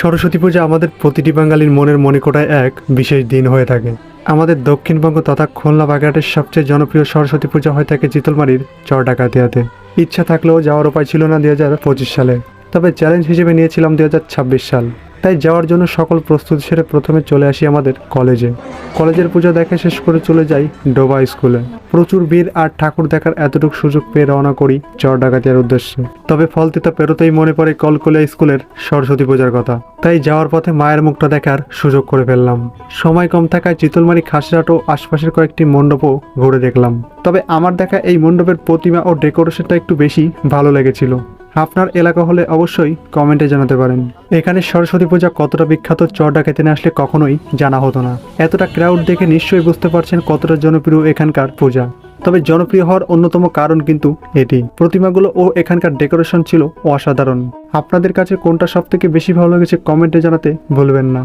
সরস্বতী পূজা আমাদের প্রতিটি বাঙালির মনের মণিকোঠায় এক বিশেষ দিন হয়ে থাকে। আমাদের দক্ষিণবঙ্গ তথা খুলনা বাগেরহাটের সবচেয়ে জনপ্রিয় সরস্বতী পূজা হয়ে থাকে চিতলমারির চর ডাকাতিয়াতে। ইচ্ছা থাকলেও যাওয়ার উপায় ছিল না 2025 সালে, তবে চ্যালেঞ্জ হিসেবে নিয়েছিলাম 2026 সাল। তাই যাওয়ার জন্য সকল প্রস্তুতি সেরে প্রথমে চলে আসি আমাদের কলেজের পুজো দেখা শেষ করে চলে যাই ডোবা স্কুলে। প্রচুর ভিড় আর ঠাকুর দেখার এতটুকু সুযোগ পেয়ে রওনা করি চর ডাকাতিয়ার উদ্দেশ্যে। তবে ফলতিতা পেরোতেই মনে পড়ে কলকলিয়া স্কুলের সরস্বতী পূজার কথা, তাই যাওয়ার পথে মায়ের মুখটা দেখার সুযোগ করে ফেললাম। সময় কম থাকায় চিতলমারি খাসিরহাট ও আশপাশের কয়েকটি মণ্ডপও ঘুরে দেখলাম। তবে আমার দেখা এই মণ্ডপের প্রতিমা ও ডেকোরেশনটা একটু বেশি ভালো লেগেছিল। আপনার এলাকা হলে অবশ্যই কমেন্টে জানাতে পারেন। এখানে সরস্বতী পূজা কতটা বিখ্যাত চর ডাকাতিতে আসলে কখনোই জানা হতো না। এতটা ক্রাউড দেখে নিশ্চয়ই বুঝতে পারছেন কতটা জনপ্রিয় এখানকার পূজা। তবে জনপ্রিয় হওয়ার অন্যতম কারণ কিন্তু এটি, প্রতিমাগুলো ও এখানকার ডেকোরেশন ছিল অসাধারণ। আপনাদের কাছে কোনটা সবথেকে বেশি ভালো লেগেছে কমেন্টে জানাতে ভুলবেন না।